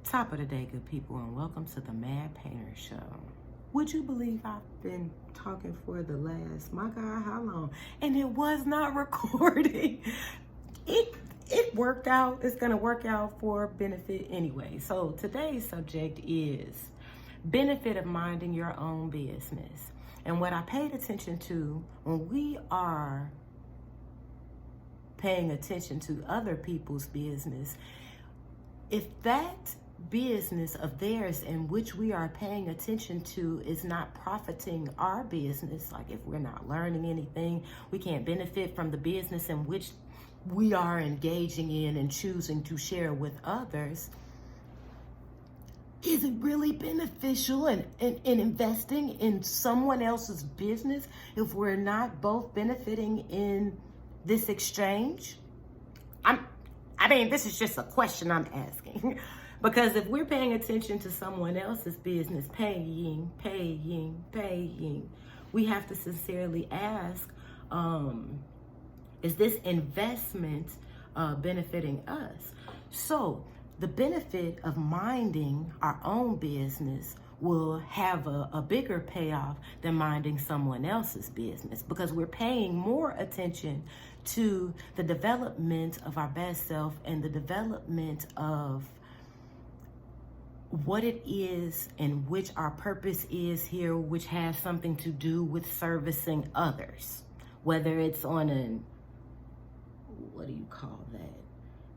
Top of the day, good people, and welcome to the Mad Painter Show. Would you believe I've been talking for the last, my God, how long? And it was not recording. It worked out. It's going to work out for benefit anyway. So today's subject is benefit of minding your own business. And what I paid attention to when we are paying attention to other people's business, if that business of theirs in which we are paying attention to is not profiting our business, like if we're not learning anything, we can't benefit from the business in which we are engaging in and choosing to share with others, is it really beneficial in investing in someone else's business if we're not both benefiting in this exchange? This is just a question I'm asking. Because if we're paying attention to someone else's business, paying, we have to sincerely ask, is this investment benefiting us? So the benefit of minding our own business will have a bigger payoff than minding someone else's business, because we're paying more attention to the development of our best self and the development of what it is and which our purpose is here, which has something to do with servicing others, whether it's on an, what do you call that,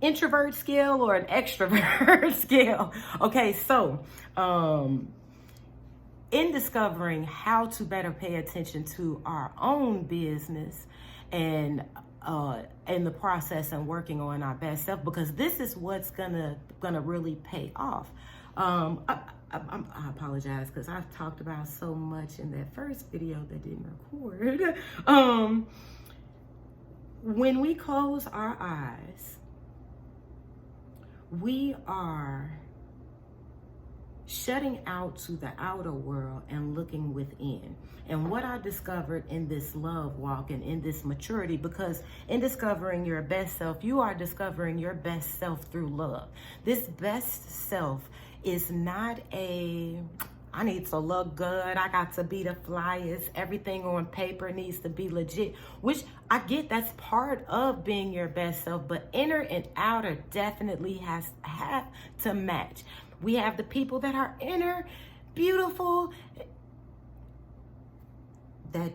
introvert scale or an extrovert scale. Okay, so in discovering how to better pay attention to our own business and in the process and working on our best self, because this is what's gonna really pay off. I apologize because I've talked about so much in that first video that didn't record. When we close our eyes, we are shutting out to the outer world and looking within. And what I discovered in this love walk and in this maturity, because in discovering your best self, you are discovering your best self through love. This best self is not I need to look good, I got to be the flyest, everything on paper needs to be legit, which I get, that's part of being your best self, but inner and outer definitely have to match. We have the people that are inner, beautiful, that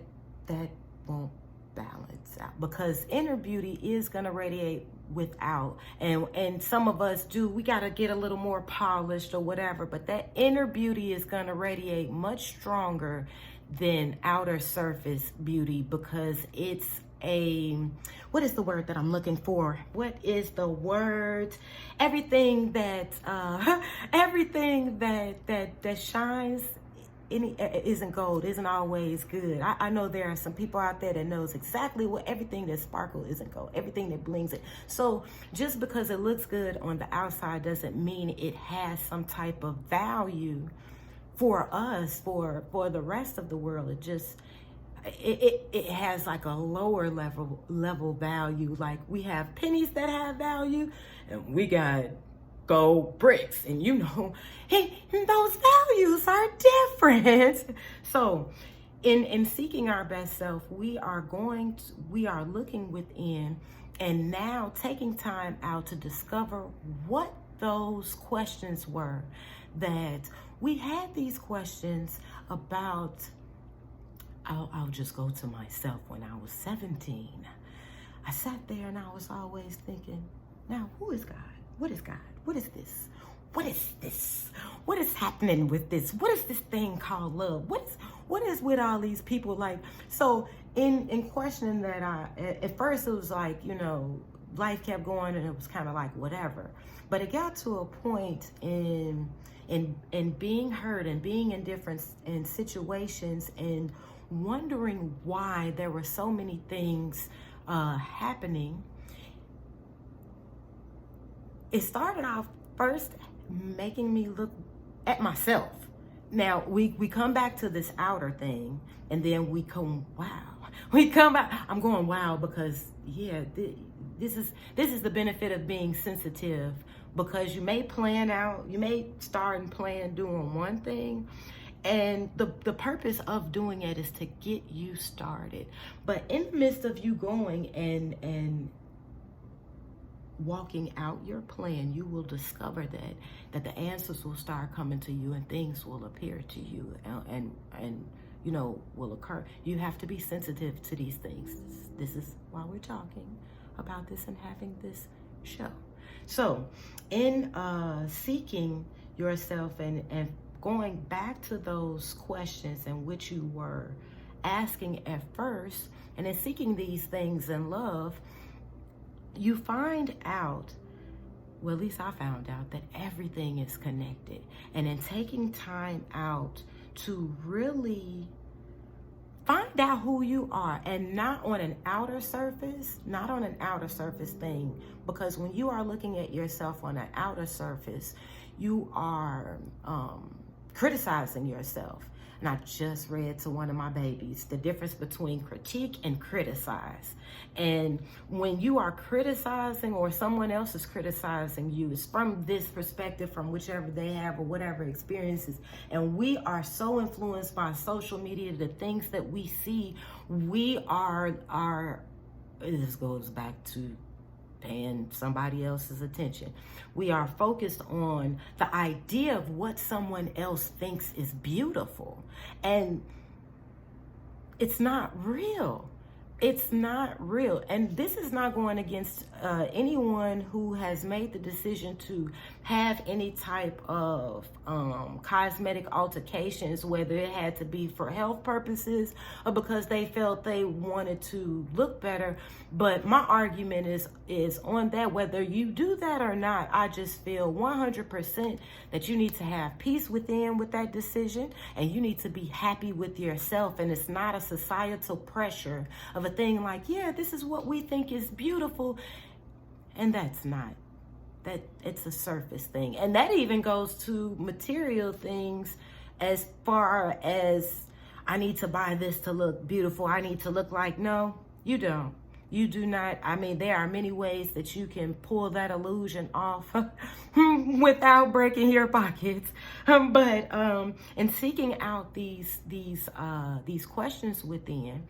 won't balance out, because inner beauty is gonna radiate without, and some of us we gotta get a little more polished or whatever, but that inner beauty is gonna radiate much stronger than outer surface beauty, because it's what is the word that I'm looking for? What is the word? Everything that shines isn't gold, isn't always good. I know there are some people out there that knows exactly what everything that sparkles isn't gold, everything that blings it. So just because it looks good on the outside doesn't mean it has some type of value for us, for the rest of the world. It has like a lower level value. Like we have pennies that have value, and we got gold bricks, and those values are different. So in seeking our best self, we are looking within, and now taking time out to discover what those questions were. That we had these questions about, I'll just go to myself. When I was 17, I sat there and I was always thinking, now, who is God? What is God? What is this? What is this? What is happening with this? What is this thing called love? What is with all these people? Like, so in questioning that, at first it was like, life kept going and it was kind of like whatever. But it got to a point in being hurt and being in different situations and wondering why there were so many things happening. It started off first making me look at myself. Now we come back to this outer thing, and then we come back. I'm going wow because this is the benefit of being sensitive, because you may start and plan doing one thing, and the purpose of doing it is to get you started. But in the midst of you going and walking out your plan, you will discover that the answers will start coming to you, and things will appear to you, and will occur. You have to be sensitive to these things. This is why we're talking about this and having this show. So in seeking yourself and going back to those questions in which you were asking at first, and in seeking these things in love, you find out, well, at least I found out, that everything is connected. And in taking time out to really find out who you are, and not on an outer surface thing, because when you are looking at yourself on an outer surface, you are criticizing yourself. And I just read to one of my babies the difference between critique and criticize. And when you are criticizing, or someone else is criticizing you, it's from this perspective, from whichever they have or whatever experiences. And we are so influenced by social media, the things that we see, this goes back to paying somebody else's attention. We are focused on the idea of what someone else thinks is beautiful, and it's not real. It's not real. And this is not going against anyone who has made the decision to have any type of cosmetic altercations, whether it had to be for health purposes or because they felt they wanted to look better. But my argument is on that, whether you do that or not, I just feel 100% that you need to have peace within with that decision, and you need to be happy with yourself. And it's not a societal pressure of a thing like, yeah, this is what we think is beautiful. And that's not. That it's a surface thing. And that even goes to material things, as far as, I need to buy this to look beautiful, I need to look like, no, you don't. You do not. I mean, there are many ways that you can pull that illusion off without breaking your pockets. But in seeking out these questions within,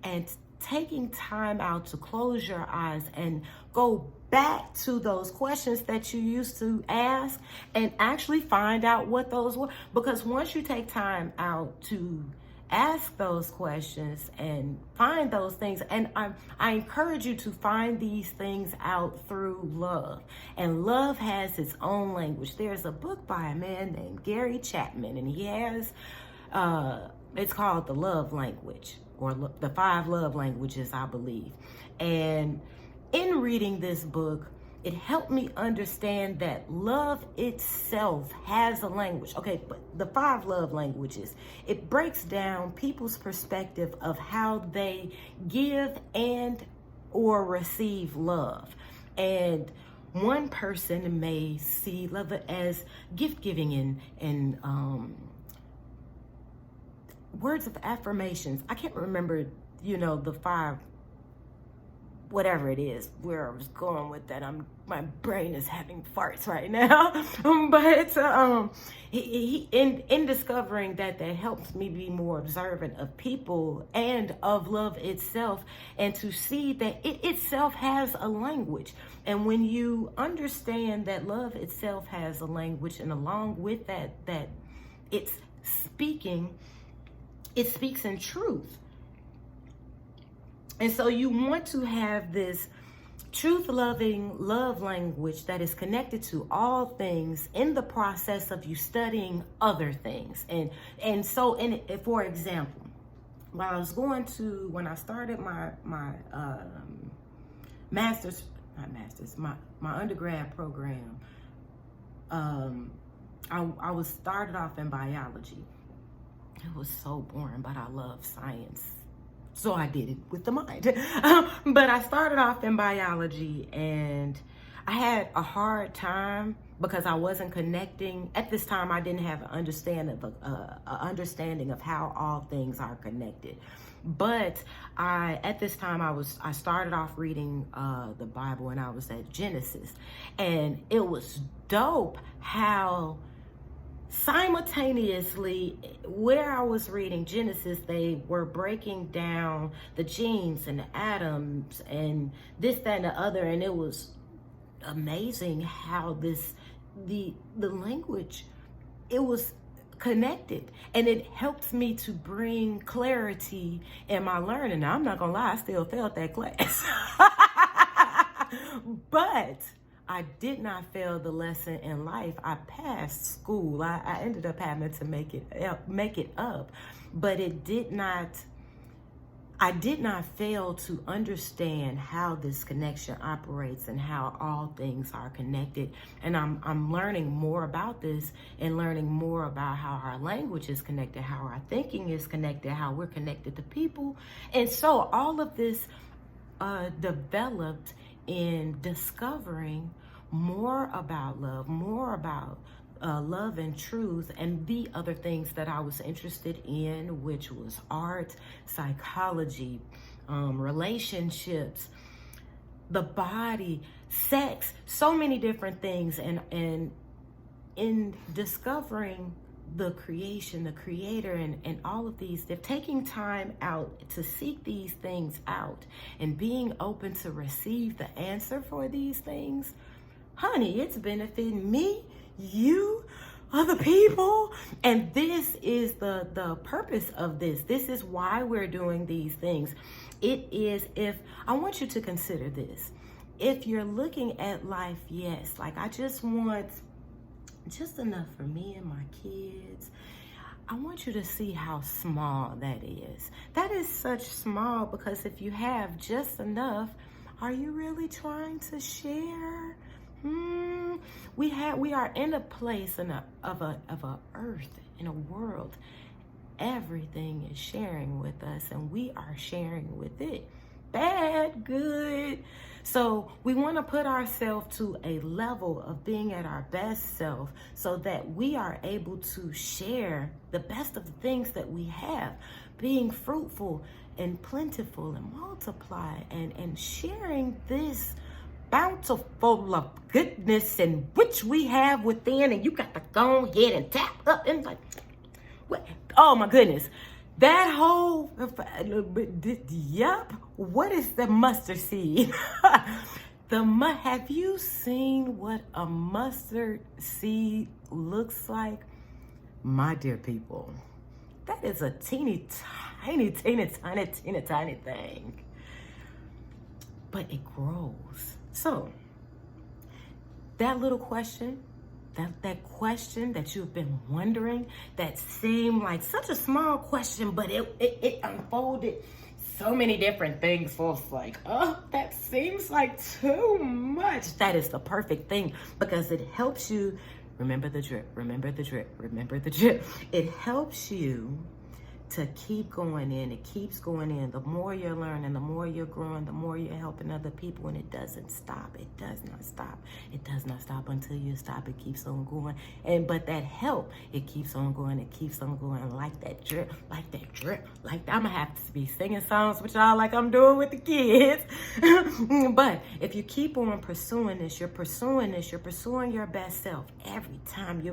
and taking time out to close your eyes and go back to those questions that you used to ask, and actually find out what those were. Because once you take time out to ask those questions and find those things, and I encourage you to find these things out through love. And love has its own language. There's a book by a man named Gary Chapman, and he has it's called The Love Language, or the 5 Love Languages, I believe. And in reading this book, it helped me understand that love itself has a language. Okay, but the 5 love languages, it breaks down people's perspective of how they give and or receive love. And one person may see love as gift giving and words of affirmations. I can't remember, the 5, whatever it is, where I was going with that. My brain is having farts right now. But he in discovering that helps me be more observant of people and of love itself, and to see that it itself has a language. And when you understand that love itself has a language, and along with that it's speaking, it speaks in truth. And so you want to have this truth-loving love language that is connected to all things in the process of you studying other things. And so, for example, when I started my my undergrad program, I was started off in biology. It was so boring, but I love science. So I did it with the mind. But I started off in biology, and I had a hard time because I wasn't connecting. At this time, I didn't have an understanding of how all things are connected. But at this time, I started off reading the Bible, and I was at Genesis, and it was dope how simultaneously, where I was reading Genesis, they were breaking down the genes and the atoms and this, that, and the other, and it was amazing how the language, it was connected, and it helped me to bring clarity in my learning. Now, I'm not gonna lie, I still failed that class. But I did not fail the lesson in life. I passed school. I ended up having to make it up, but I did not fail to understand how this connection operates and how all things are connected. And I'm learning more about this and learning more about how our language is connected, how our thinking is connected, how we're connected to people. And so all of this developed in discovering more about love, more about love and truth, and the other things that I was interested in, which was art, psychology, relationships, the body, sex, so many different things. And in discovering the creation, the creator, and all of these, they're taking time out to seek these things out and being open to receive the answer for these things. Honey, it's benefiting me, you, other people. And this is the purpose of this. This is why we're doing these things. It is, if I want you to consider this, if you're looking at life, yes, like I just want just enough for me and my kids. I want you to see how small that is. That is such small, because if you have just enough, are you really trying to share? We are in a place of a earth, in a world. Everything is sharing with us, and we are sharing with it. Bad, good. So we want to put ourselves to a level of being at our best self so that we are able to share the best of the things that we have, being fruitful and plentiful and multiply, and sharing this bountiful of goodness in which we have within. And you got to go ahead and tap up and like, what? Oh my goodness. That whole, yup, what is the mustard seed? Have you seen what a mustard seed looks like? My dear people, that is a teeny tiny thing. But it grows. So, that little question, that question that you've been wondering, that seemed like such a small question, but it unfolded so many different things for us, like, oh, that seems like too much. That is the perfect thing, because it helps you remember the drip, remember the drip, remember the drip. It helps you to keep going in. It keeps going in. The more you're learning, the more you're growing, the more you're helping other people, and it doesn't stop. It does not stop. It does not stop until you stop. It keeps on going. But that help, it keeps on going. It keeps on going, like that drip, like that drip, like that. I'm gonna have to be singing songs with y'all like I'm doing with the kids. But if you keep on pursuing this, you're pursuing your best self every time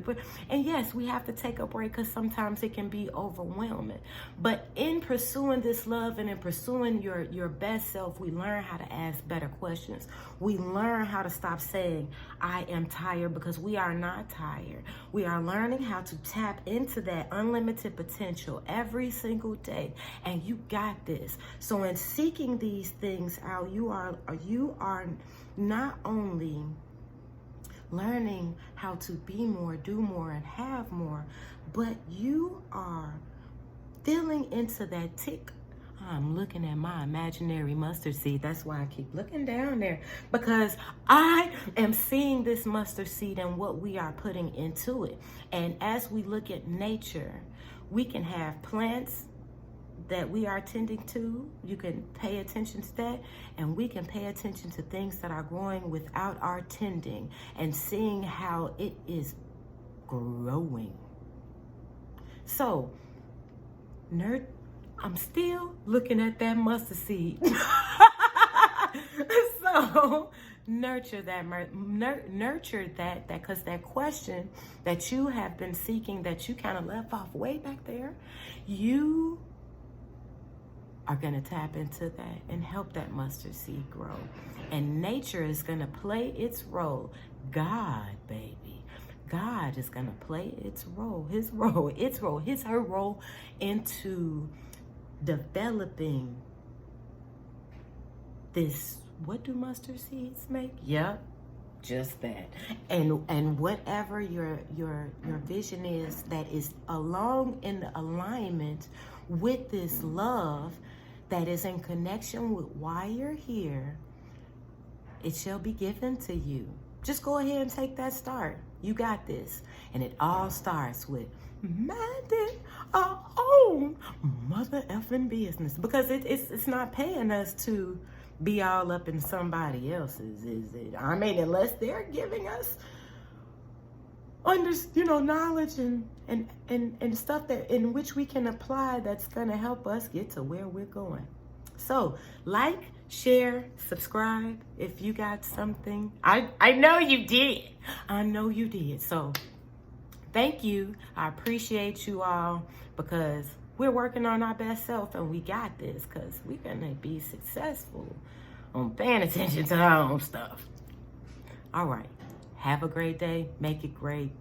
and yes, we have to take a break, because sometimes it can be overwhelming. But in pursuing this love and in pursuing your best self, we learn how to ask better questions. We learn how to stop saying, I am tired, because we are not tired. We are learning how to tap into that unlimited potential every single day. And you got this. So in seeking these things out, you are not only learning how to be more, do more, and have more, but you are feeling into that tick. I'm looking at my imaginary mustard seed. That's why I keep looking down there, because I am seeing this mustard seed and what we are putting into it. And as we look at nature, we can have plants that we are tending to. You can pay attention to that, and we can pay attention to things that are growing without our tending and seeing how it is growing. So I'm still looking at that mustard seed. So nurture that, nurture that, because that question that you have been seeking, that you kind of left off way back there, you are going to tap into that and help that mustard seed grow. And nature is going to play its role. God, baby. God is going to play its role, her role into developing this. What do mustard seeds make? Yep, just that. And whatever your vision is that is along in the alignment with this love that is in connection with why you're here, it shall be given to you. Just go ahead and take that start. You got this. And it all starts with minding our own mother effing business, because it's not paying us to be all up in somebody else's, is it? I mean, unless they're giving us knowledge and stuff that in which we can apply, that's gonna help us get to where we're going. So like, share, subscribe if you got something. I know you did. I know you did. So thank you. I appreciate you all, because we're working on our best self, and we got this, because we're gonna be successful on paying attention to our own stuff. All right. Have a great day. Make it great.